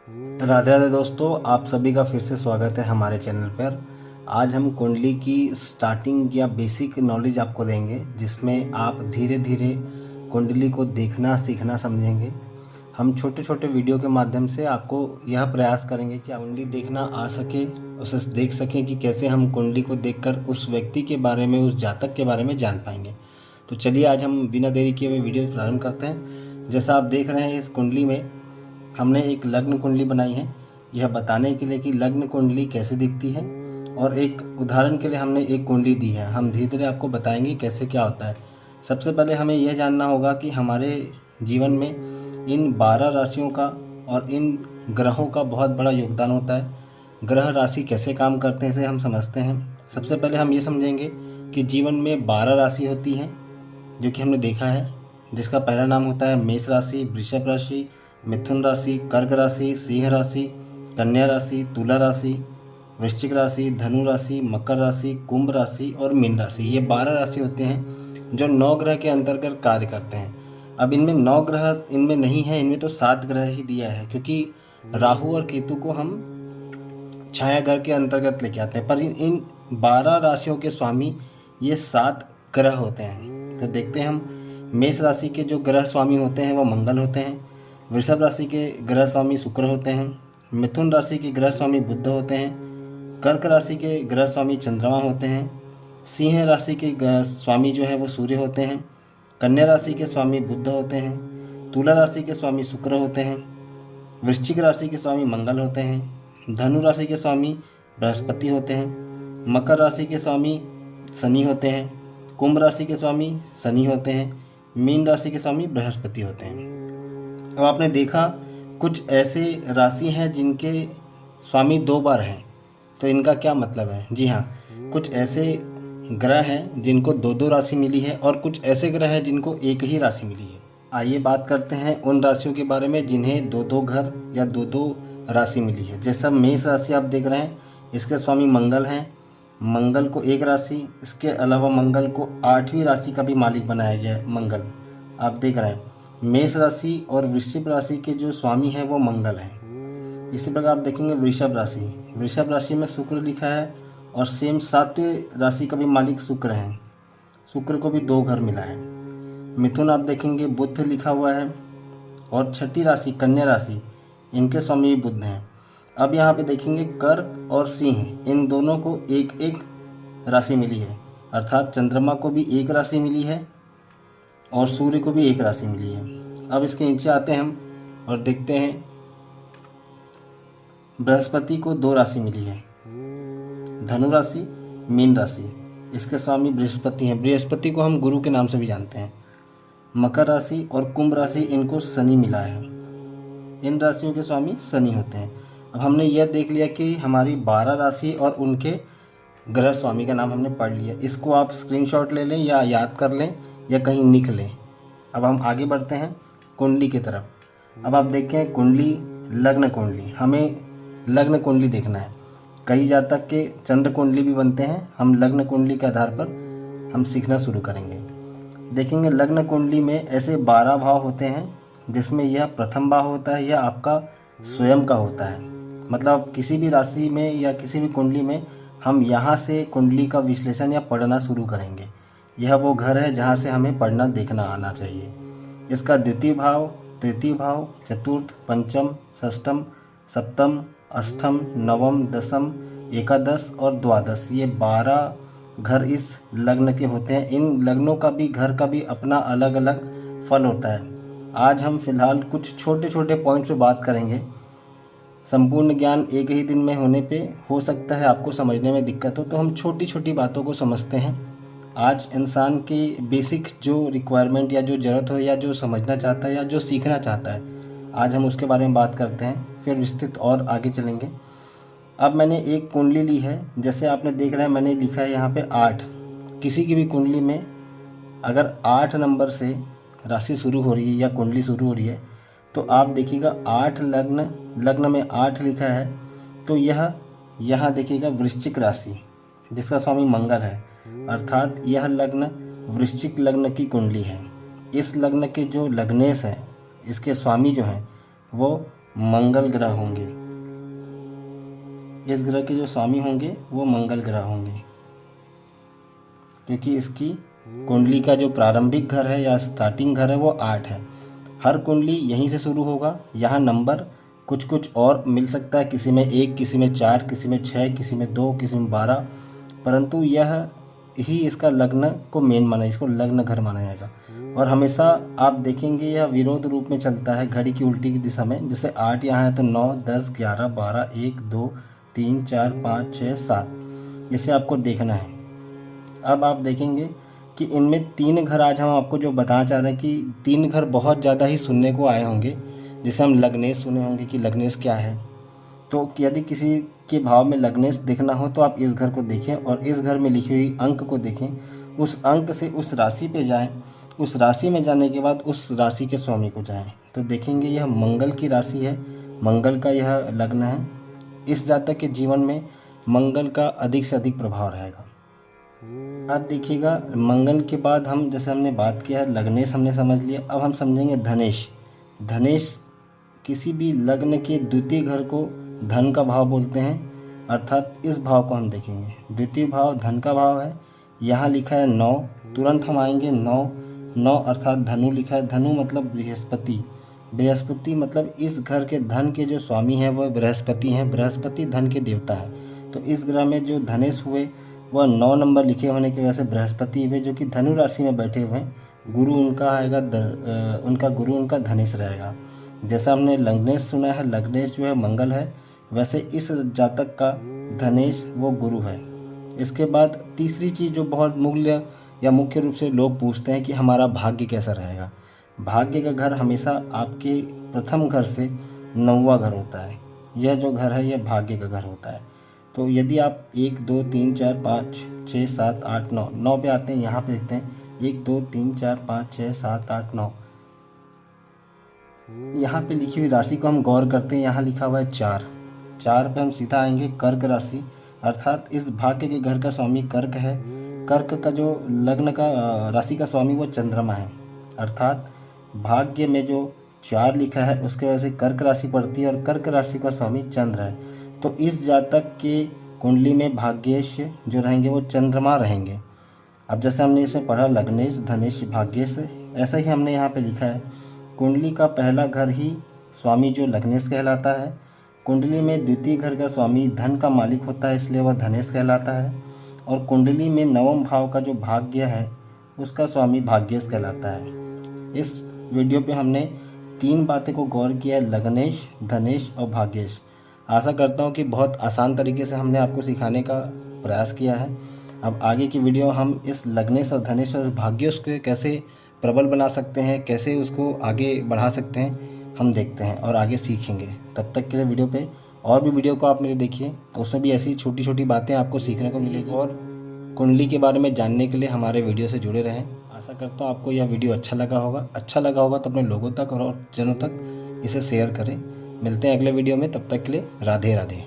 राधे राधे दोस्तों, आप सभी का फिर से स्वागत है हमारे चैनल पर। आज हम कुंडली की स्टार्टिंग या बेसिक नॉलेज आपको देंगे, जिसमें आप धीरे धीरे कुंडली को देखना सीखना समझेंगे। हम छोटे छोटे वीडियो के माध्यम से आपको यह प्रयास करेंगे कि कुंडली देखना आ सके, उसे देख सकें कि कैसे हम कुंडली को देखकर उस व्यक्ति के बारे में, उस जातक के बारे में जान पाएंगे। तो चलिए आज हम बिना देरी किए हुए वीडियो प्रारंभ करते हैं। जैसा आप देख रहे हैं, इस कुंडली में हमने एक लग्न कुंडली बनाई है, यह बताने के लिए कि लग्न कुंडली कैसे दिखती है, और एक उदाहरण के लिए हमने एक कुंडली दी है। हम धीरे धीरे आपको बताएंगे कैसे क्या होता है। सबसे पहले हमें यह जानना होगा कि हमारे जीवन में इन 12 राशियों का और इन ग्रहों का बहुत बड़ा योगदान होता है। ग्रह राशि कैसे काम करते हैं इसे हम समझते हैं। सबसे पहले हम ये समझेंगे कि जीवन में 12 राशि होती हैं, जो कि हमने देखा है, जिसका पहला नाम होता है मेष राशि, वृषभ राशि, मिथुन राशि, कर्क राशि, सिंह राशि, कन्या राशि, तुला राशि, वृश्चिक राशि, धनु राशि, मकर राशि, कुंभ राशि और मीन राशि। ये 12 राशि होते हैं जो 9 ग्रह के अंतर्गत कार्य करते हैं। अब इनमें 9 ग्रह इनमें नहीं है, इनमें तो 7 ग्रह ही दिया है, क्योंकि राहु और केतु को हम छाया ग्रह के अंतर्गत लेके आते हैं। पर इन 12 राशियों के स्वामी ये 7 ग्रह होते हैं। तो देखते हैं हम, मेष राशि के जो ग्रह स्वामी होते हैं वो मंगल होते हैं। वृषभ राशि के ग्रह स्वामी शुक्र होते हैं। मिथुन राशि के ग्रह स्वामी बुध होते हैं। कर्क राशि के ग्रह स्वामी चंद्रमा होते हैं। सिंह राशि के स्वामी जो है वो सूर्य होते हैं। कन्या राशि के स्वामी बुध होते हैं। तुला राशि के स्वामी शुक्र होते हैं। वृश्चिक राशि के स्वामी मंगल होते हैं। धनु राशि के स्वामी बृहस्पति होते हैं। मकर राशि के स्वामी शनि होते हैं। कुंभ राशि के स्वामी शनि होते हैं। मीन राशि के स्वामी बृहस्पति होते हैं। अब आपने देखा कुछ ऐसे राशि हैं जिनके स्वामी 2 बार हैं, तो इनका क्या मतलब है? जी हाँ, कुछ ऐसे ग्रह हैं जिनको 2-2 राशि मिली है, और कुछ ऐसे ग्रह हैं जिनको एक ही राशि मिली है। आइए बात करते हैं उन राशियों के बारे में जिन्हें 2-2 घर या 2-2 राशि मिली है। जैसा मेष राशि आप देख रहे हैं, इसके स्वामी मंगल हैं। मंगल को 1 राशि, इसके अलावा मंगल को 8वीं राशि का भी मालिक बनाया गया है। मंगल आप देख रहे हैं, मेष राशि और वृश्चिक राशि के जो स्वामी हैं वो मंगल हैं। इसी प्रकार आप देखेंगे वृषभ राशि में शुक्र लिखा है, और सेम 7वें राशि का भी मालिक शुक्र हैं। शुक्र को भी 2 घर मिला है। मिथुन आप देखेंगे बुध लिखा हुआ है, और 6ठी राशि कन्या राशि, इनके स्वामी भी बुध हैं। अब यहाँ पे देखेंगे कर्क और सिंह, इन दोनों को एक एक राशि मिली है, अर्थात चंद्रमा को भी 1 राशि मिली है और सूर्य को भी 1 राशि मिली है। अब इसके नीचे आते हैं हम और देखते हैं, बृहस्पति को 2 राशि मिली है, धनु राशि, मीन राशि, इसके स्वामी बृहस्पति हैं। बृहस्पति को हम गुरु के नाम से भी जानते हैं। मकर राशि और कुंभ राशि, इनको शनि मिला है। इन राशियों के स्वामी शनि होते हैं। अब हमने यह देख लिया कि हमारी 12 राशि और उनके ग्रह स्वामी का नाम हमने पढ़ लिया। इसको आप स्क्रीनशॉट ले लें या याद कर लें या कहीं लिख लें। अब हम आगे बढ़ते हैं कुंडली की तरफ। अब आप देखें कुंडली, लग्न कुंडली, हमें लग्न कुंडली देखना है। कई जातक के चंद्र कुंडली भी बनते हैं। हम लग्न कुंडली के आधार पर हम सीखना शुरू करेंगे। देखेंगे लग्न कुंडली में ऐसे 12 भाव होते हैं, जिसमें यह प्रथम भाव होता है, यह आपका स्वयं का होता है। मतलब किसी भी राशि में या किसी भी कुंडली में हम यहाँ से कुंडली का विश्लेषण या पढ़ना शुरू करेंगे। यह वो घर है जहाँ से हमें पढ़ना देखना आना चाहिए। इसका द्वितीय भाव, तृतीय भाव, चतुर्थ, पंचम, षष्ठम, सप्तम, अष्टम, नवम, दशम, एकादश और द्वादश, ये 12 घर इस लग्न के होते हैं। इन लग्नों का भी, घर का भी अपना अलग अलग फल होता है। आज हम फिलहाल कुछ छोटे छोटे पॉइंट्स पे बात करेंगे। संपूर्ण ज्ञान एक ही दिन में होने पे हो सकता है आपको समझने में दिक्कत हो, तो हम छोटी छोटी बातों को समझते हैं। आज इंसान की बेसिक जो रिक्वायरमेंट या जो ज़रूरत हो, या जो समझना चाहता है या जो सीखना चाहता है, आज हम उसके बारे में बात करते हैं, फिर विस्तृत और आगे चलेंगे। अब मैंने एक कुंडली ली है, जैसे आपने देख रहे हैं मैंने लिखा है यहाँ पे 8। किसी की भी कुंडली में अगर 8 नंबर से राशि शुरू हो रही है या कुंडली शुरू हो रही है, तो आप देखिएगा 8 लग्न में 8 लिखा है, तो यह यहाँ देखिएगा वृश्चिक राशि, जिसका स्वामी मंगल है, अर्थात यह लग्न वृश्चिक लग्न की कुंडली है। इस लग्न के जो लग्नेश हैं, इसके स्वामी जो हैं वो मंगल ग्रह होंगे। इस ग्रह के जो स्वामी होंगे वो मंगल ग्रह होंगे, क्योंकि इसकी कुंडली का जो प्रारंभिक घर है या स्टार्टिंग घर है वो 8 है। हर कुंडली यहीं से शुरू होगा। यहाँ नंबर कुछ कुछ और मिल सकता है, किसी में 1, किसी में 4, किसी में 6, किसी में 2, किसी में 12, परंतु यह ही इसका लग्न को मेन माना, इसको लग्न घर माना जाएगा। और हमेशा आप देखेंगे यह विरोध रूप में चलता है घड़ी की उल्टी की दिशा में। जैसे 8 यहाँ है तो 9, 10, 11, 12, 1, 2, 3, 4, 5, 6, 7 इसे आपको देखना है। अब आप देखेंगे कि इनमें 3 घर आज हम आपको जो बताना चाह रहे हैं कि 3 घर बहुत ज़्यादा ही सुनने को आए होंगे, जिसे हम लग्नेश सुने होंगे कि लग्नेश क्या है। तो यदि किसी के भाव में लग्नेश देखना हो तो आप इस घर को देखें और इस घर में लिखी हुई अंक को देखें। उस अंक से उस राशि पे जाएं। उस राशि में जाने के बाद उस राशि के स्वामी को जाएं तो देखेंगे यह मंगल की राशि है, मंगल का यह लग्न है। इस जातक के जीवन में मंगल का अधिक से अधिक प्रभाव रहेगा। अब देखिएगा, मंगल के बाद हम जैसे हमने बात किया है लग्नेश हमने समझ लिया, अब हम समझेंगे धनेश। धनेश किसी भी लग्न के द्वितीय घर को धन का भाव बोलते हैं, अर्थात इस भाव को हम देखेंगे। द्वितीय भाव धन का भाव है। यहाँ लिखा है 9, तुरंत हम आएंगे 9 अर्थात धनु लिखा है। धनु मतलब बृहस्पति। बृहस्पति मतलब इस घर के धन के जो स्वामी हैं वह बृहस्पति हैं। बृहस्पति धन के देवता है। तो इस ग्रह में जो धनेश हुए वह 9 नंबर लिखे होने की वजह से बृहस्पति हुए, जो कि धनु राशि में बैठे हुए हैं। गुरु उनका आएगा, उनका गुरु उनका धनेश रहेगा। जैसा हमने लग्नेश सुना है, लग्नेश जो है मंगल है, वैसे इस जातक का धनेश वो गुरु है। इसके बाद तीसरी चीज़ जो बहुत मूल्य या मुख्य रूप से लोग पूछते हैं कि हमारा भाग्य कैसा रहेगा। भाग्य का घर हमेशा आपके प्रथम घर से 9वां घर होता है। यह जो घर है यह भाग्य का घर होता है। तो यदि आप 1, 2, 3, 4, 5, 6, 7, 8, 9 पे आते हैं, यहाँ पे देखते हैं 1, 2, 3, 4, 5, 6, 7, 8, 9। यहाँ पे लिखी हुई राशि को हम गौर करते हैं, यहाँ लिखा हुआ है 4 पे हम सीधा आएंगे कर्क राशि, अर्थात इस भाग्य के घर का स्वामी कर्क है। कर्क का जो लग्न का राशि का स्वामी वो चंद्रमा है, अर्थात भाग्य में जो 4 लिखा है उसके वजह से कर्क राशि पड़ती है और कर्क राशि का स्वामी चंद्र है। तो इस जातक के कुंडली में भाग्येश जो रहेंगे वो चंद्रमा रहेंगे। अब जैसे हमने इसमें पढ़ा लग्नेश, धनेश, भाग्येश, ऐसा ही हमने यहाँ पे लिखा है कुंडली का पहला घर ही स्वामी जो लग्नेश कहलाता है। कुंडली में द्वितीय घर का स्वामी धन का मालिक होता है, इसलिए वह धनेश कहलाता है। और कुंडली में 9वें भाव का जो भाग्य है उसका स्वामी भाग्येश कहलाता है। इस वीडियो पे हमने 3 बातें को गौर किया, लग्नेश, धनेश और भाग्येश। आशा करता हूँ कि बहुत आसान तरीके से हमने आपको सिखाने का प्रयास किया है। अब आगे की वीडियो हम इस लग्नेश और धनेश और भाग्येश को कैसे प्रबल बना सकते हैं, कैसे उसको आगे बढ़ा सकते हैं, हम देखते हैं और आगे सीखेंगे। तब तक के लिए वीडियो पे और भी वीडियो को आप मेरे देखिए, उसमें भी ऐसी छोटी छोटी बातें आपको सीखने को मिलेगी। और कुंडली के बारे में जानने के लिए हमारे वीडियो से जुड़े रहें। आशा करता हूँ आपको यह वीडियो अच्छा लगा होगा तो अपने लोगों तक और जनों तक इसे शेयर करें। मिलते हैं अगले वीडियो में, तब तक के लिए राधे राधे।